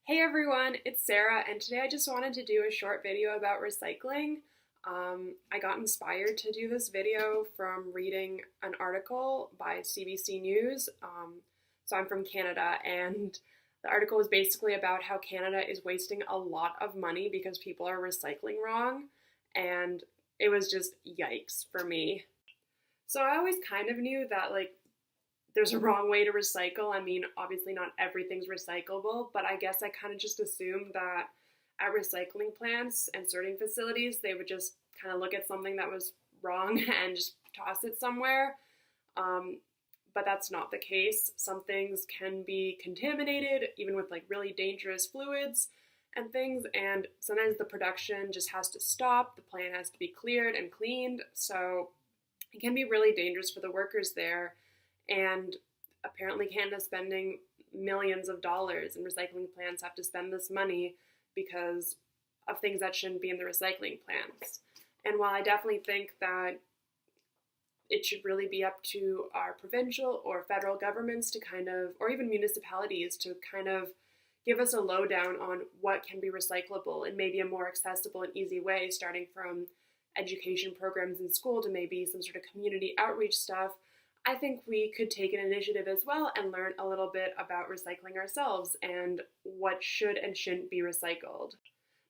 Hey everyone, it's Sarah, and today I just wanted to do a short video about recycling. I got inspired to do this video from reading an article by CBC News. So I'm from Canada, and the article was basically about how Canada is wasting a lot of money because people are recycling wrong, and it was just yikes for me. So I always kind of knew that there's a wrong way to recycle. I mean, obviously not everything's recyclable, but I guess I kind of just assumed that at recycling plants and sorting facilities, they would just kind of look at something that was wrong and just toss it somewhere. But that's not the case. Some things can be contaminated, even with really dangerous fluids and things, and sometimes the production just has to stop. The plant has to be cleared and cleaned, so it can be really dangerous for the workers there. And apparently Canada's spending millions of dollars, and recycling plants have to spend this money because of things that shouldn't be in the recycling plants. And while I definitely think that it should really be up to our provincial or federal governments to or even municipalities to give us a lowdown on what can be recyclable in maybe a more accessible and easy way, starting from education programs in school to maybe some sort of community outreach stuff, I think we could take an initiative as well and learn a little bit about recycling ourselves and what should and shouldn't be recycled.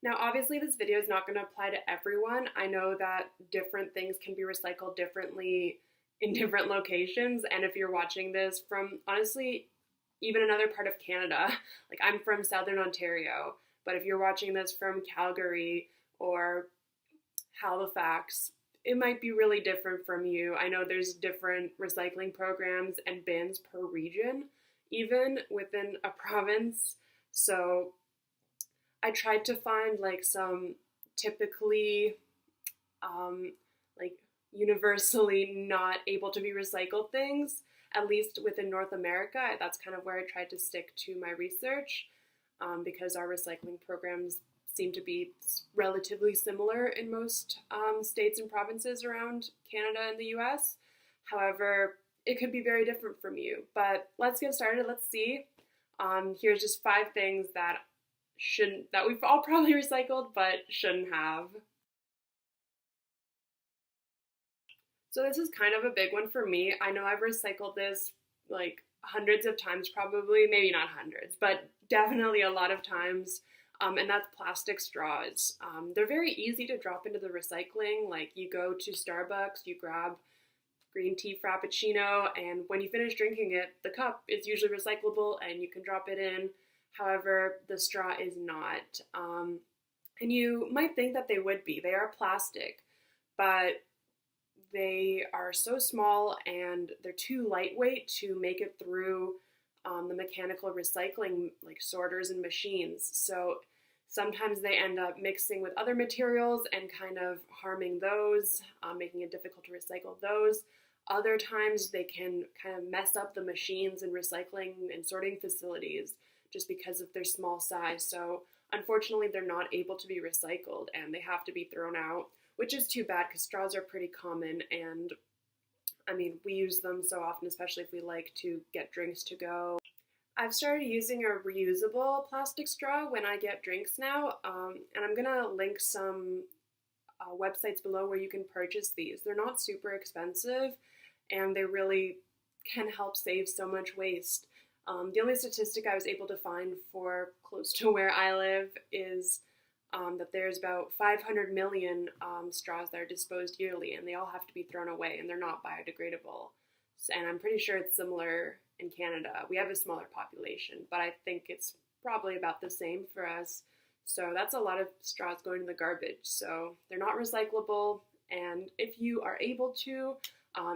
Now, obviously, this video is not going to apply to everyone. I know that different things can be recycled differently in different locations, and if you're watching this from, honestly, even another part of Canada, I'm from Southern Ontario, but if you're watching this from Calgary or Halifax, it might be really different from you. I know there's different recycling programs and bins per region, even within a province. So I tried to find some typically universally not able to be recycled things, at least within North America. That's kind of where I tried to stick to my research, because our recycling programs seem to be relatively similar in most states and provinces around Canada and the US. However, it could be very different from you. But let's get started. Let's see. Here's just 5 things that we've all probably recycled but shouldn't have. So this is kind of a big one for me. I know I've recycled this hundreds of times probably, maybe not hundreds, but definitely a lot of times. And that's plastic straws. They're very easy to drop into the recycling. You go to Starbucks, you grab green tea frappuccino, and when you finish drinking it, the cup is usually recyclable and you can drop it in. However, the straw is not. And you might think that they would be. They are plastic, but they are so small and they're too lightweight to make it through the mechanical recycling sorters and machines. So sometimes they end up mixing with other materials and kind of harming those, making it difficult to recycle those. Other times they can kind of mess up the machines and recycling and sorting facilities just because of their small size. So unfortunately they're not able to be recycled and they have to be thrown out, which is too bad because straws are pretty common, and I mean, we use them so often, especially if we like to get drinks to go. I've started using a reusable plastic straw when I get drinks now, and I'm going to link some websites below where you can purchase these. They're not super expensive, and they really can help save so much waste. The only statistic I was able to find for close to where I live is that there's about 500 million straws that are disposed yearly, and they all have to be thrown away, and they're not biodegradable. And I'm pretty sure it's similar in Canada. We have a smaller population, but I think it's probably about the same for us. So that's a lot of straws going in the garbage. So they're not recyclable, and if you are able to,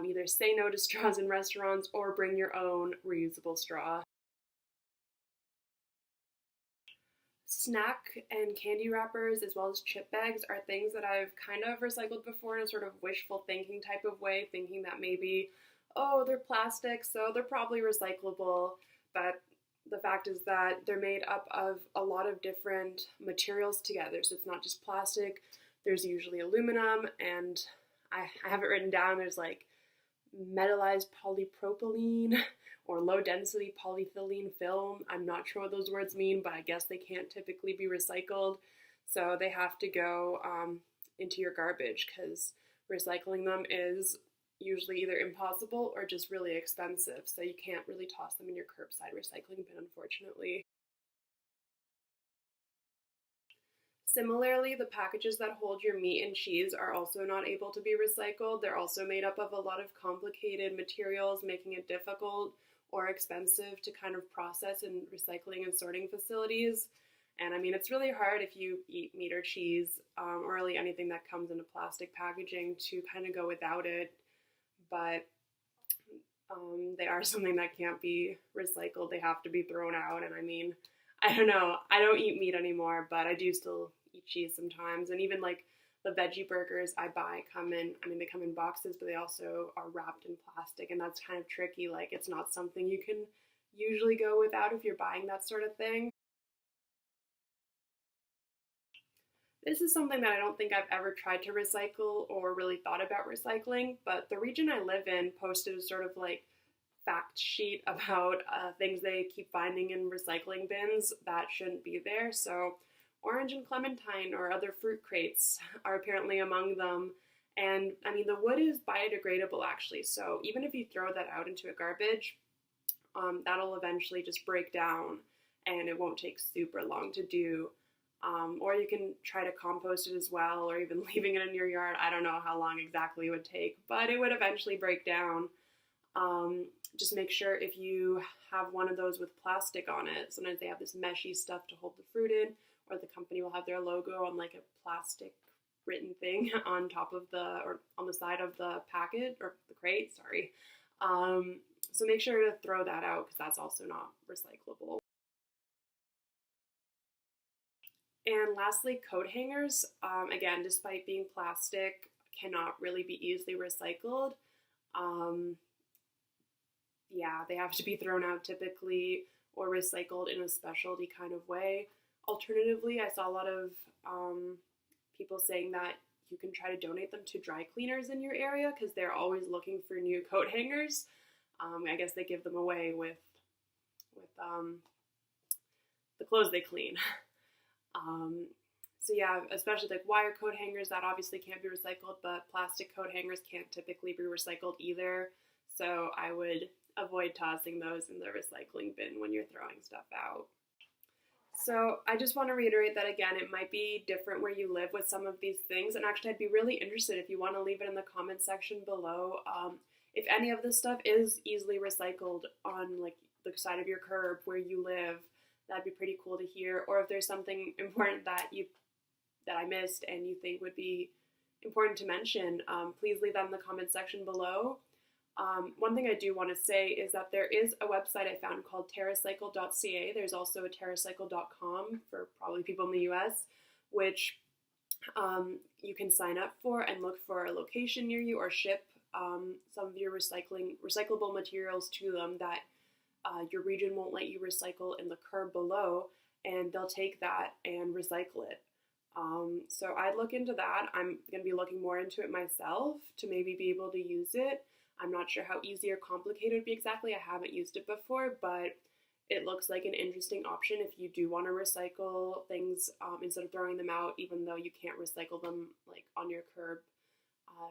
either say no to straws in restaurants or bring your own reusable straw. Snack and candy wrappers as well as chip bags are things that I've kind of recycled before in a sort of wishful thinking type of way, thinking that maybe, oh, they're plastic, so they're probably recyclable. But the fact is that they're made up of a lot of different materials together. So it's not just plastic, there's usually aluminum, and I have it written down, there's metallized polypropylene or low density polyethylene film. I'm not sure what those words mean, but I guess they can't typically be recycled. So they have to go into your garbage because recycling them is usually either impossible or just really expensive. So you can't really toss them in your curbside recycling bin, unfortunately. Similarly, the packages that hold your meat and cheese are also not able to be recycled. They're also made up of a lot of complicated materials, making it difficult or expensive to kind of process in recycling and sorting facilities. And I mean, it's really hard if you eat meat or cheese or really anything that comes in a plastic packaging to kind of go without it. But they are something that can't be recycled. They have to be thrown out. And I mean, I don't know. I don't eat meat anymore, but I do still eat cheese sometimes. And even like the veggie burgers I buy they come in boxes, but they also are wrapped in plastic. And that's kind of tricky. Like, it's not something you can usually go without if you're buying that sort of thing. This is something that I don't think I've ever tried to recycle or really thought about recycling, but the region I live in posted a sort of like fact sheet about things they keep finding in recycling bins that shouldn't be there. So orange and clementine or other fruit crates are apparently among them. And I mean, the wood is biodegradable actually. So even if you throw that out into a garbage, that'll eventually just break down and it won't take super long to do. Or you can try to compost it as well, or even leaving it in your yard. I don't know how long exactly it would take, but it would eventually break down. Just make sure if you have one of those with plastic on it, sometimes they have this meshy stuff to hold the fruit in, or the company will have their logo on like a plastic written thing on top of or on the side of the packet, or the crate, sorry. So make sure to throw that out because that's also not recyclable. And lastly, coat hangers, again, despite being plastic, cannot really be easily recycled. Yeah, they have to be thrown out typically or recycled in a specialty kind of way. Alternatively, I saw a lot of people saying that you can try to donate them to dry cleaners in your area because they're always looking for new coat hangers. I guess they give them away with the clothes they clean. So yeah, especially like wire coat hangers, that obviously can't be recycled, but plastic coat hangers can't typically be recycled either. So I would avoid tossing those in the recycling bin when you're throwing stuff out. So I just want to reiterate that again, it might be different where you live with some of these things. And actually, I'd be really interested if you want to leave it in the comment section below. If any of this stuff is easily recycled on like the side of your curb where you live, that'd be pretty cool to hear. Or if there's something important that I missed and you think would be important to mention, please leave that in the comment section below. One thing I do want to say is that there is a website I found called TERRACYCLE.ca. There's also a TERRACYCLE.com for probably people in the US, which you can sign up for and look for a location near you or ship some of your recyclable materials to them that your region won't let you recycle in the curb below, and they'll take that and recycle it. So I'd look into that. I'm going to be looking more into it myself to maybe be able to use it. I'm not sure how easy or complicated it would be exactly. I haven't used it before, but it looks like an interesting option if you do want to recycle things instead of throwing them out, even though you can't recycle them like on your curb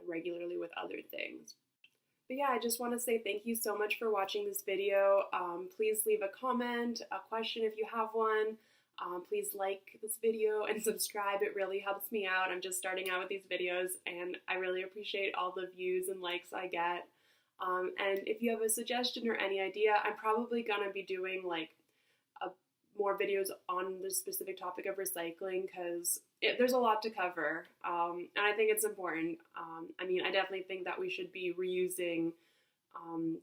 regularly with other things. But yeah, I just want to say thank you so much for watching this video. Please leave a comment, a question if you have one. Please like this video and subscribe. It really helps me out. I'm just starting out with these videos and I really appreciate all the views and likes I get. And if you have a suggestion or any idea, I'm probably going to be doing like more videos on the specific topic of recycling because there's a lot to cover. And I think it's important. I mean, I definitely think that we should be reusing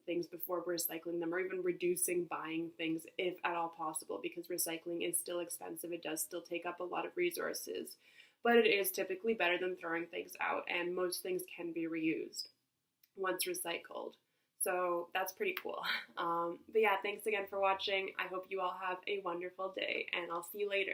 things before recycling them, or even reducing buying things if at all possible, because recycling is still expensive. It does still take up a lot of resources, but it is typically better than throwing things out, and most things can be reused once recycled. So that's pretty cool. But yeah, thanks again for watching. I hope you all have a wonderful day, and I'll see you later.